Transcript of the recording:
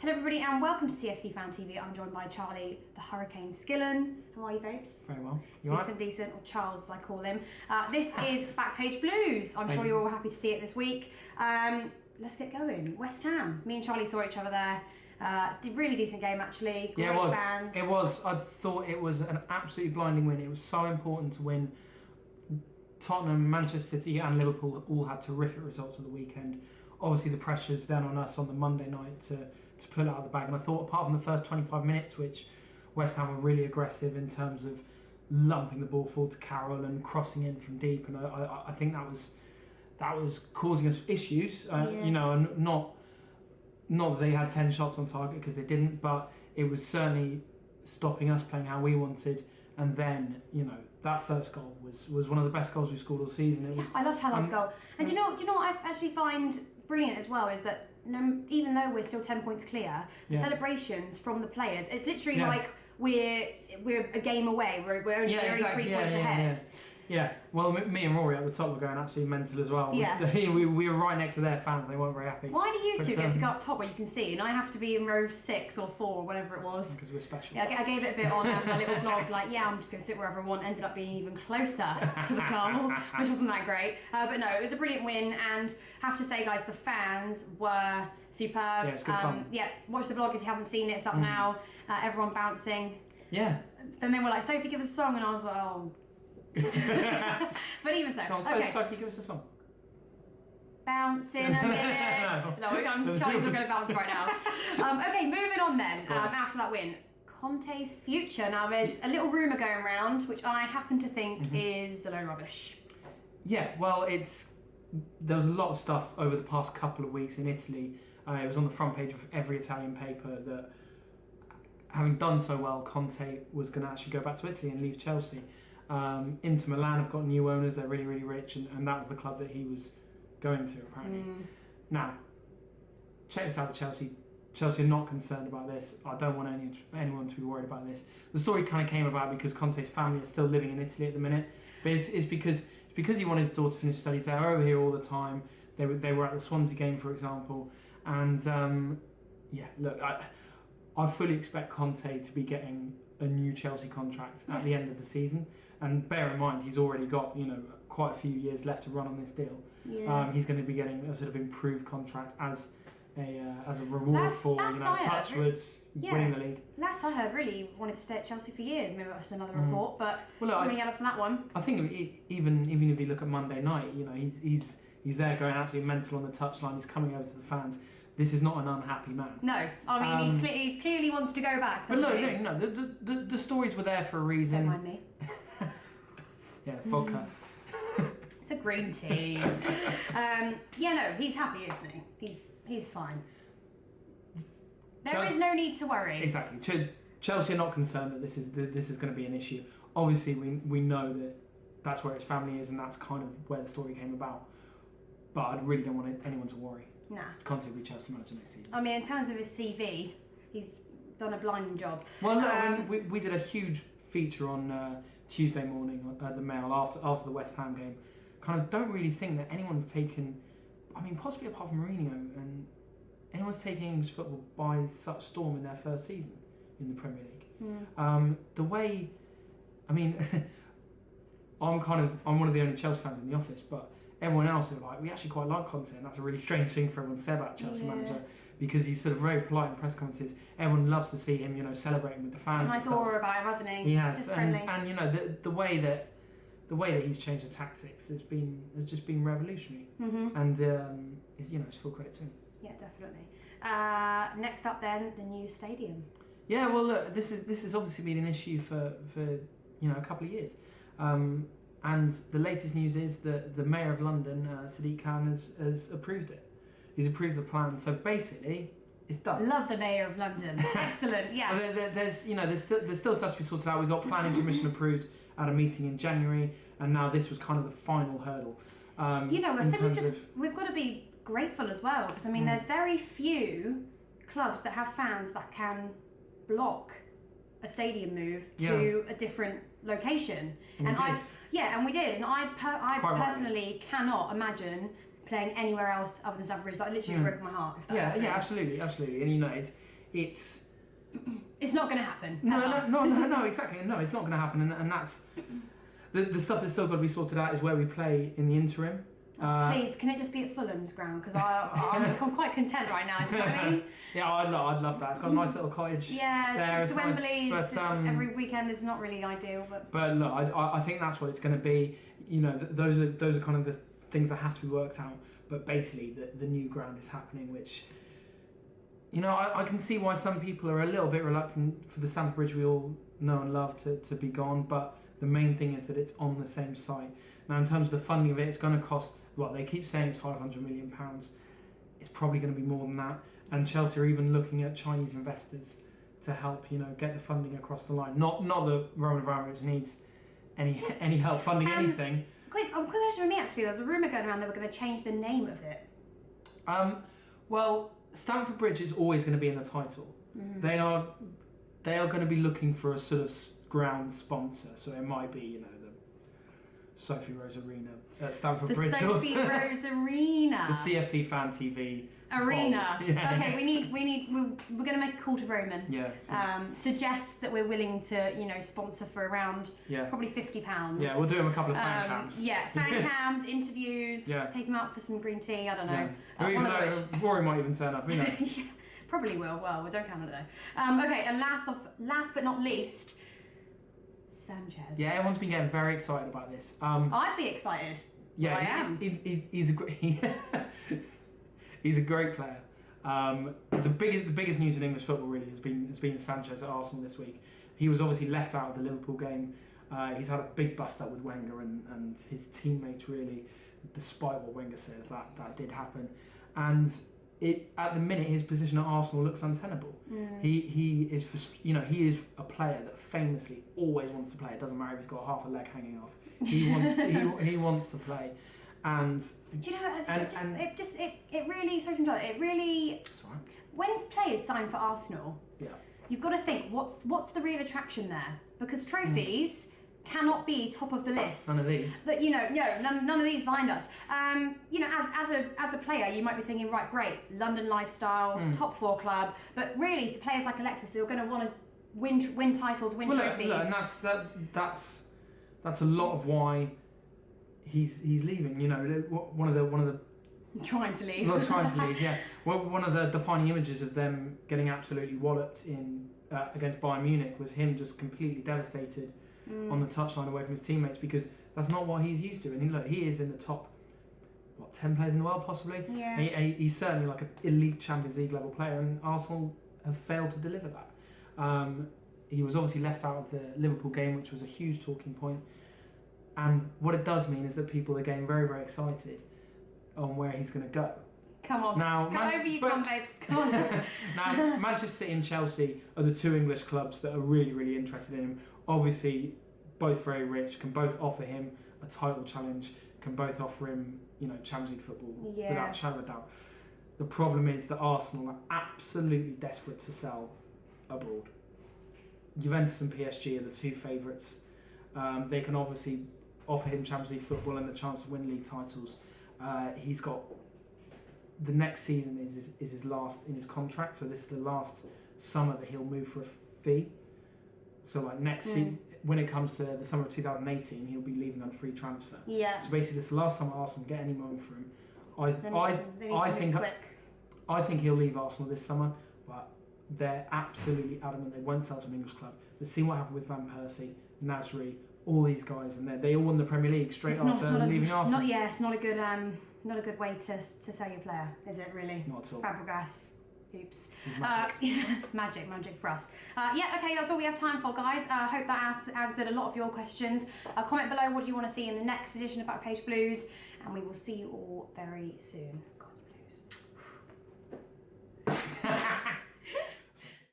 Hello everybody and welcome to CFC Fan TV. I'm joined by Charlie, the Hurricane Skillen. How are you, babes? Very well. Decent, or Charles as I call him. This is Backpage Blues. I'm sure you're all happy to see it this week. Let's get going. West Ham. Me and Charlie saw each other there. Really decent game actually. Great fans. It was. I thought it was an absolutely blinding win. It was so important to win. Tottenham, Manchester City and Liverpool all had terrific results of the weekend. Obviously the pressure's then on us on the Monday night to pull it out of the bag. And I thought apart from the first 25 minutes, which West Ham were really aggressive in terms of lumping the ball forward to Carroll and crossing in from deep. And I think that was causing us issues. You know, and not that they had 10 shots on target because they didn't, but it was certainly stopping us playing how we wanted. And then, you know, that first goal was one of the best goals we've scored all season. It was. I loved Hallard's goal. And do you know what I actually find brilliant as well is that even though we're still 10 points clear, the celebrations from the players, it's literally like we're a game away. We're only 3 points ahead. Yeah, well, me and Rory at the top were going absolutely mental as well. Yeah. We were right next to their fans. They weren't very happy. Why do you two get to go up top where you can see, and I have to be in row 6 or 4 or whatever it was? Because we're special. Yeah, I gave it a bit on my little vlog, like, I'm just going to sit wherever I want. Ended up being even closer to the goal, which wasn't that great. But no, it was a brilliant win, and have to say, guys, the fans were superb. Yeah, it's good fun. Yeah, watch the vlog if you haven't seen it. It's up now. Everyone bouncing. Yeah. Then they were like, Sophie, give us a song, and I was like, oh. But even so, okay. Sophie, give us a song. Bouncing a minute. Charlie's not going to bounce right now. Okay, moving on then. After that win, Conte's future. Now there's a little rumour going around, which I happen to think is a load of rubbish. Yeah, well, there was a lot of stuff over the past couple of weeks in Italy. It was on the front page of every Italian paper that, having done so well, Conte was going to actually go back to Italy and leave Chelsea. Inter Milan have got new owners. They're really, really rich, and that was the club that he was going to, apparently. Now, check this out with Chelsea. Chelsea are not concerned about this. I don't want anyone to be worried about this. The story kind of came about because Conte's family is still living in Italy at the minute, but it's because he wanted his daughter to finish studies. They're over here all the time. They were at the Swansea game, for example, and look, I fully expect Conte to be getting a new Chelsea contract at the end of the season, and bear in mind he's already got quite a few years left to run on this deal. He's going to be getting a sort of improved contract as a reward for touchwards winning the league. Last I heard, really wanted to stay at Chelsea for years. Maybe that's another report, but too many add-ups on that one. I think even if you look at Monday night, he's there going absolutely mental on the touchline. He's coming over to the fans. This is not an unhappy man. No, I mean he clearly wants to go back. But no. The stories were there for a reason. Don't mind me. Yeah, vodka. It's a green tea. He's happy, isn't he? He's fine. There is no need to worry. Exactly. Chelsea are not concerned that this is going to be an issue. Obviously, we know that that's where his family is, and that's kind of where the story came about. But I really don't want anyone to worry. Nah. Conte will be Chelsea manager next season. I mean, in terms of his CV, he's done a blinding job. Well, no, we did a huge feature on Tuesday morning at the Mail after the West Ham game. Kind of don't really think that anyone's taken, I mean, possibly apart from Mourinho, and anyone's taking English football by such storm in their first season in the Premier League. The way, I mean, I'm one of the only Chelsea fans in the office, but everyone else is like, we actually quite like Conte, and that's a really strange thing for everyone to say about Chelsea manager, because he's sort of very polite in press conferences. Everyone loves to see him, celebrating with the fans. A nice aura about him, hasn't he? He has, just friendly. And the way that he's changed the tactics has just been revolutionary, and it's full credit to him. Yeah, definitely. Next up, then, the new stadium. Yeah, well, look, this has obviously been an issue for a couple of years. And the latest news is that the Mayor of London, Sadiq Khan, has approved it. He's approved the plan. So basically, it's done. Love the Mayor of London. Excellent. Yes. There's still stuff to be sorted out. We got planning permission approved at a meeting in January, and now this was kind of the final hurdle. I think we've got to be grateful as well, because I mean, there's very few clubs that have fans that can block a stadium move to a different location, and we did, and I personally cannot imagine playing anywhere else other than Stamford Bridge. Like, literally broke my heart. Absolutely, and it's not going to happen. No, exactly. No, it's not going to happen, and that's the stuff that's still got to be sorted out is where we play in the interim. Please, can it just be at Fulham's ground? Because I'm quite content right now. Do you know what I mean? Yeah, I'd love that. It's got a nice little cottage. Yeah, there. to Wembley nice, but, every weekend is not really ideal. But look, I think that's what it's going to be. You know, those are kind of the things that have to be worked out. But basically, the new ground is happening, which, you know, I can see why some people are a little bit reluctant for the Stamford Bridge we all know and love to be gone. But the main thing is that it's on the same site. Now, in terms of the funding of it, it's going to cost. Well, they keep saying it's £500 million. It's probably going to be more than that. And Chelsea are even looking at Chinese investors to help, you know, get the funding across the line. Not that Roman Abramovich needs any help funding anything. Quick question from me actually. There was a rumour going around they were going to change the name of it. Well, Stamford Bridge is always going to be in the title. They are going to be looking for a sort of ground sponsor. So it might be, you know, Sophie Rose Arena at Stamford Bridge. The Sophie Rose Arena. The CFC Fan TV Arena. Yeah. Okay, we're going to make a call to Roman. Yeah. Suggest that we're willing to, you know, sponsor for around probably £50. Yeah, we'll do him a couple of fan cams. Yeah, fan cams, interviews. Take him out for some green tea. I don't know. Yeah. Rory might even turn up. Who knows? Yeah, probably will. Well, we don't count on it. Okay, and last but not least. Sanchez. Yeah, everyone's been getting very excited about this. I'd be excited. Yeah, I am. He's a great player. The biggest news in English football really has been Sanchez at Arsenal this week. He was obviously left out of the Liverpool game. He's had a big bust up with Wenger and his teammates really, despite what Wenger says, that did happen. And at the minute his position at Arsenal looks untenable. He is a player that famously always wants to play. It doesn't matter if he's got half a leg hanging off. He wants to play. And do you know? It really. Sorry to interrupt. It really. When players sign for Arsenal, you've got to think what's the real attraction there? Because trophies cannot be top of the list. None of these. But you know, none of these bind us. You know, as a player, you might be thinking, right, great, London lifestyle, top 4 club. But really, for players like Alexis, they're going to want to win titles, win trophies. And that's a lot of why he's leaving. You know, one of the trying to leave. Not trying to leave. Yeah. Well, one of the defining images of them getting absolutely walloped in against Bayern Munich was him just completely devastated on the touchline away from his teammates, because that's not what he's used to. And he is in the top 10 players in the world possibly. Yeah. He's certainly like an elite Champions League level player, and Arsenal have failed to deliver that. He was obviously left out of the Liverpool game, which was a huge talking point. And what it does mean is that people are getting very, very excited on where he's going to go. Come on. Now, come, babes. Come on. Now, Manchester City and Chelsea are the 2 English clubs that are really, really interested in him. Obviously, both very rich, can both offer him a title challenge, can both offer him, you know, Champions League football without a shadow of a doubt. The problem is that Arsenal are absolutely desperate to sell abroad. Juventus and PSG are the 2 favourites. They can obviously offer him Champions League football and the chance to win league titles. He's got the next season is his last in his contract, so this is the last summer that he'll move for a fee. So like next season, when it comes to the summer of 2018, he'll be leaving on a free transfer. Yeah. So basically, this is the last time Arsenal get any money for him. I think he'll leave Arsenal this summer, but they're absolutely adamant they won't sell to an English club. Let's see what happened with Van Persie, Nasri, all these guys, and they all won the Premier League straight after leaving Arsenal. It's not a good way to sell your player, is it really? Not at all. Fabregas. Oops. Magic. Magic for us. Okay, that's all we have time for, guys. I hope that answered a lot of your questions. Comment below what do you want to see in the next edition of Backpage Blues, and we will see you all very soon.